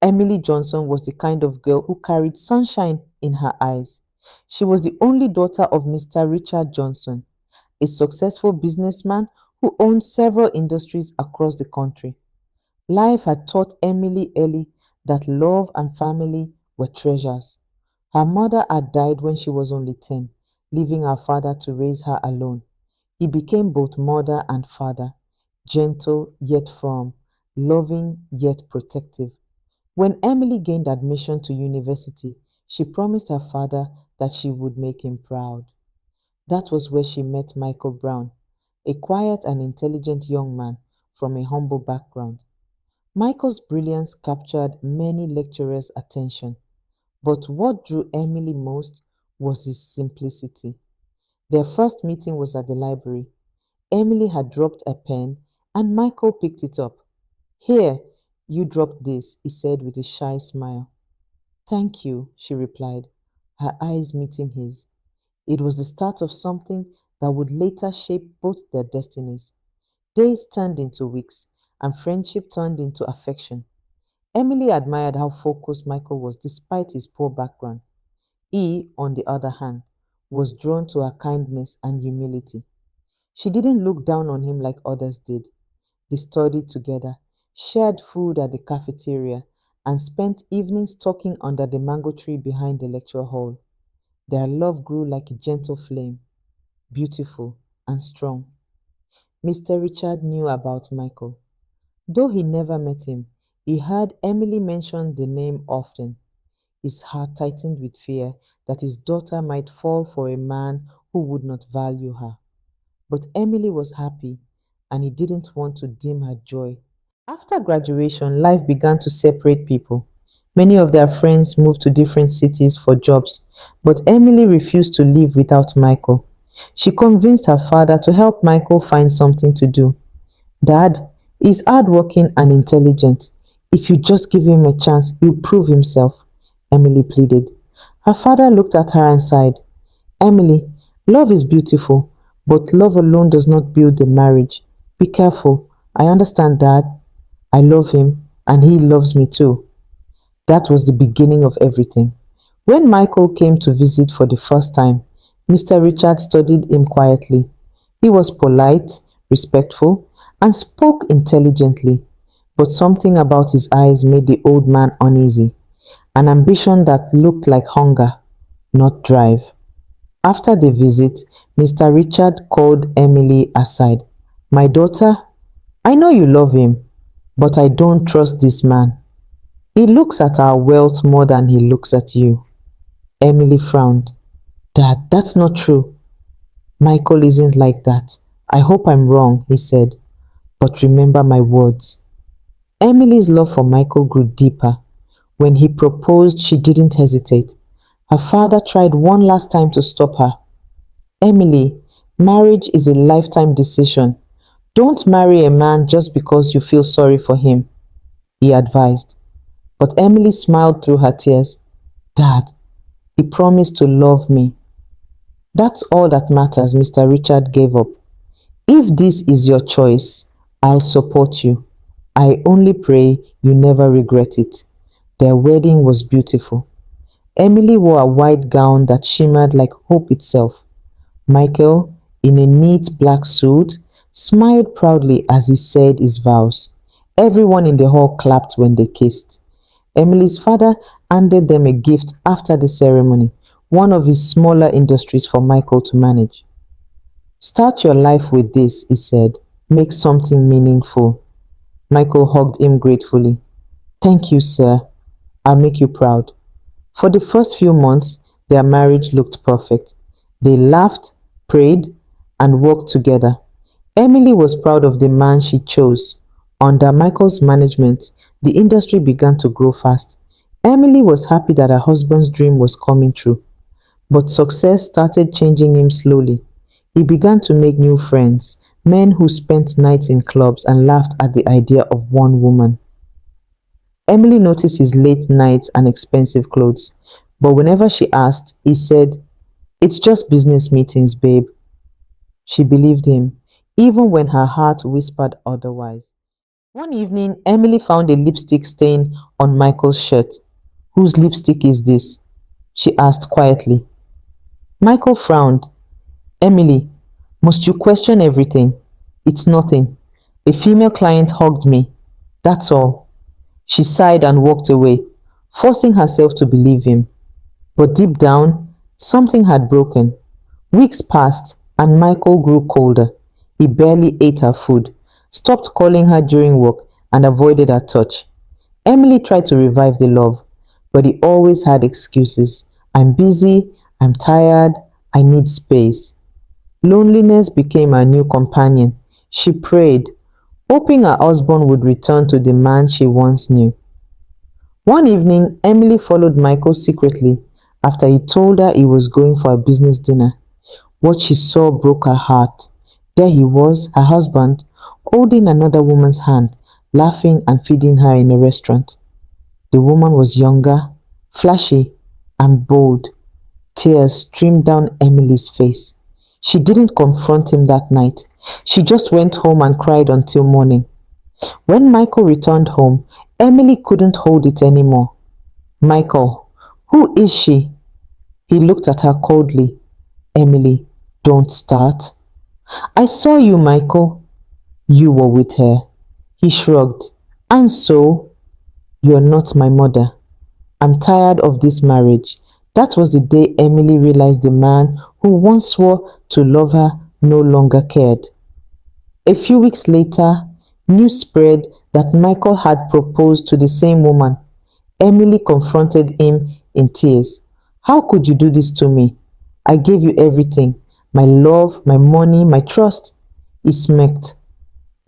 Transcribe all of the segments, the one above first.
Emily Johnson was the kind of girl who carried sunshine in her eyes. She was the only daughter of Mr. Richard Johnson, a successful businessman who owned several industries across the country. Life had taught Emily early that love and family were treasures. Her mother had died when she was only 10, leaving her father to raise her alone. He became both mother and father, gentle yet firm, loving yet protective. When Emily gained admission to university, she promised her father that she would make him proud. That was where she met Michael Brown, a quiet and intelligent young man from a humble background. Michael's brilliance captured many lecturers' attention, but what drew Emily most was his simplicity. Their first meeting was at the library. Emily had dropped a pen and Michael picked it up. Here, you dropped this, he said with a shy smile. Thank you, she replied, her eyes meeting his. It was the start of something that would later shape both their destinies. Days turned into weeks, and friendship turned into affection. Emily admired how focused Michael was despite his poor background. He, on the other hand, was drawn to her kindness and humility. She didn't look down on him like others did. They studied together, shared food at the cafeteria, and spent evenings talking under the mango tree behind the lecture hall. Their love grew like a gentle flame, beautiful and strong. Mr. Richard knew about Michael. Though he never met him, he heard Emily mention the name often. His heart tightened with fear that his daughter might fall for a man who would not value her. But Emily was happy, and he didn't want to dim her joy. After graduation, life began to separate people. Many of their friends moved to different cities for jobs, but Emily refused to live without Michael. She convinced her father to help Michael find something to do. Dad, he's hardworking and intelligent. If you just give him a chance, he'll prove himself, Emily pleaded. Her father looked at her and sighed. Emily, love is beautiful, but love alone does not build a marriage. Be careful. I understand, Dad. I love him, and he loves me too. That was the beginning of everything. When Michael came to visit for the first time, Mr. Richard studied him quietly. He was polite, respectful, and spoke intelligently, but something about his eyes made the old man uneasy, an ambition that looked like hunger, not drive. After the visit, Mr. Richard called Emily aside. My daughter, I know you love him, but I don't trust this man. He looks at our wealth more than he looks at you. Emily frowned. Dad, that's not true. Michael isn't like that. I hope I'm wrong, he said, but remember my words. Emily's love for Michael grew deeper. When he proposed, she didn't hesitate. Her father tried one last time to stop her. Emily, marriage is a lifetime decision. Don't marry a man just because you feel sorry for him, he advised. But Emily smiled through her tears. Dad, he promised to love me. That's all that matters, Mr. Richard gave up. If this is your choice, I'll support you. I only pray you never regret it. Their wedding was beautiful. Emily wore a white gown that shimmered like hope itself. Michael, in a neat black suit, smiled proudly as he said his vows. Everyone in the hall clapped when they kissed. Emily's father handed them a gift after the ceremony, one of his smaller industries for Michael to manage. Start your life with this, he said. Make something meaningful. Michael hugged him gratefully. Thank you, sir. I'll make you proud. For the first few months, their marriage looked perfect. They laughed, prayed, and worked together. Emily was proud of the man she chose. Under Michael's management, the industry began to grow fast. Emily was happy that her husband's dream was coming true. But success started changing him slowly. He began to make new friends, men who spent nights in clubs and laughed at the idea of one woman. Emily noticed his late nights and expensive clothes, but whenever she asked, he said, It's just business meetings, babe. She believed him, even when her heart whispered otherwise. One evening, Emily found a lipstick stain on Michael's shirt. Whose lipstick is this? She asked quietly. Michael frowned. Emily, must you question everything? It's nothing. A female client hugged me. That's all. She sighed and walked away, forcing herself to believe him. But deep down, something had broken. Weeks passed, and Michael grew colder. He barely ate her food, stopped calling her during work, and avoided her touch. Emily tried to revive the love, but he always had excuses. I'm busy, I'm tired, I need space. Loneliness became her new companion. She prayed, hoping her husband would return to the man she once knew. One evening, Emily followed Michael secretly after he told her he was going for a business dinner. What she saw broke her heart. There he was, her husband, holding another woman's hand, laughing and feeding her in a restaurant. The woman was younger, flashy, and bold. Tears streamed down Emily's face. She didn't confront him that night. She just went home and cried until morning. When Michael returned home, Emily couldn't hold it anymore. Michael, who is she? He looked at her coldly. Emily, don't start. I saw you, Michael. You were with her. He shrugged. And so? You're not my mother. I'm tired of this marriage. That was the day Emily realized the man who once swore to love her no longer cared. A few weeks later, news spread that Michael had proposed to the same woman. Emily confronted him in tears. How could you do this to me? I gave you everything, my love, my money, my trust. He smirked.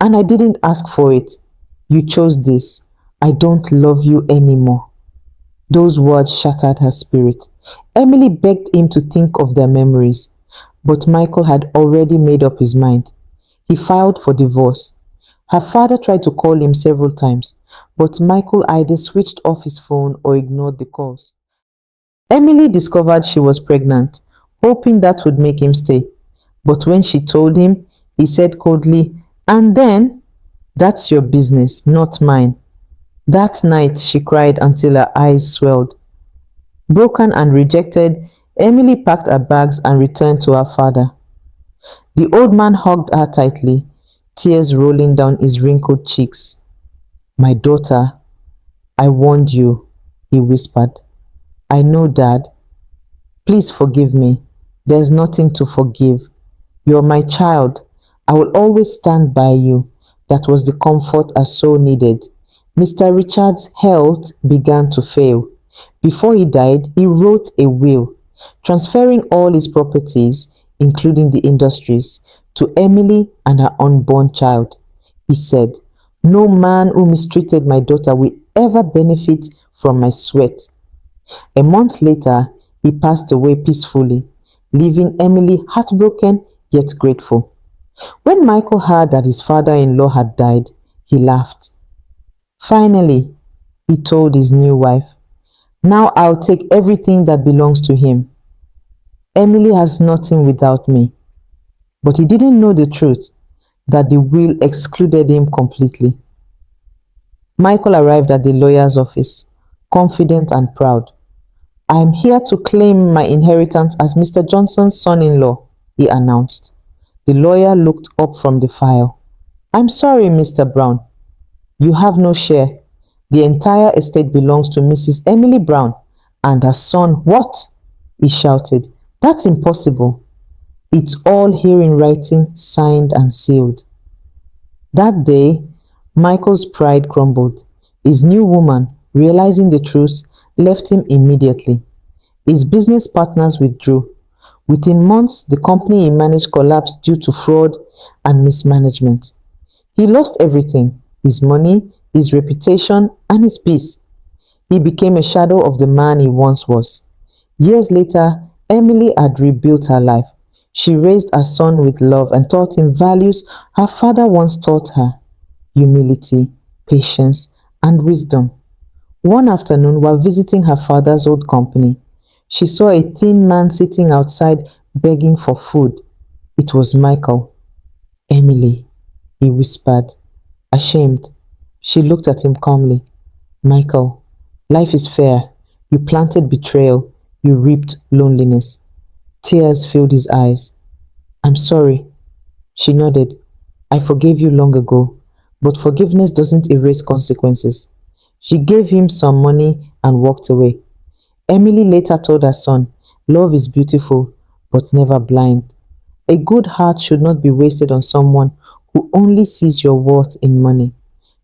And I didn't ask for it. You chose this. I don't love you anymore. Those words shattered her spirit. Emily begged him to think of their memories, but Michael had already made up his mind. He filed for divorce. Her father tried to call him several times, but Michael either switched off his phone or ignored the calls. Emily discovered she was pregnant, hoping that would make him stay. But when she told him, he said coldly, and then, that's your business, not mine. That night she cried until her eyes swelled. Broken and rejected, Emily packed her bags and returned to her father. The old man hugged her tightly, tears rolling down his wrinkled cheeks. My daughter, I warned you, he whispered. I know, Dad. Please forgive me. There's nothing to forgive. You're my child. I will always stand by you. That was the comfort I so needed. Mr. Richard's health began to fail. Before he died, he wrote a will, transferring all his properties, including the industries, to Emily and her unborn child. He said, no man who mistreated my daughter will ever benefit from my sweat. A month later, he passed away peacefully, leaving Emily heartbroken yet grateful. When Michael heard that his father-in-law had died, he laughed. Finally, he told his new wife, now I'll take everything that belongs to him. Emily has nothing without me. But he didn't know the truth, that the will excluded him completely. Michael arrived at the lawyer's office, confident and proud. I am here to claim my inheritance as Mr. Johnson's son-in-law, he announced. The lawyer looked up from the file. I'm sorry, Mr. Brown. You have no share. The entire estate belongs to Mrs. Emily Brown and her son. What? He shouted. That's impossible. It's all here in writing, signed and sealed. That day, Michael's pride crumbled. His new woman, realizing the truth, left him immediately. His business partners withdrew. Within months, the company he managed collapsed due to fraud and mismanagement. He lost everything, his money, his reputation, and his peace. He became a shadow of the man he once was. Years later, Emily had rebuilt her life. She raised her son with love and taught him values her father once taught her: humility, patience, and wisdom. One afternoon, while visiting her father's old company, she saw a thin man sitting outside begging for food. It was Michael. Emily, he whispered, ashamed. She looked at him calmly. Michael, life is fair. You planted betrayal, you reaped loneliness. Tears filled his eyes. I'm sorry. She nodded. I forgave you long ago, but forgiveness doesn't erase consequences. She gave him some money and walked away. Emily later told her son, love is beautiful, but never blind. A good heart should not be wasted on someone who only sees your worth in money.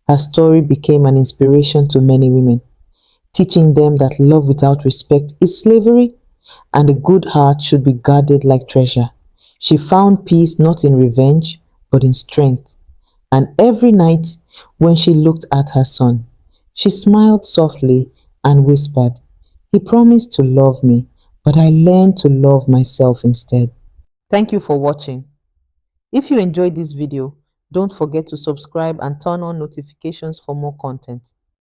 Her story became an inspiration to many women, teaching them that love without respect is slavery and a good heart should be guarded like treasure. She found peace not in revenge, but in strength. And every night, when she looked at her son, she smiled softly and whispered, he promised to love me, but I learned to love myself instead. Thank you for watching. If you enjoyed this video, don't forget to subscribe and turn on notifications for more content.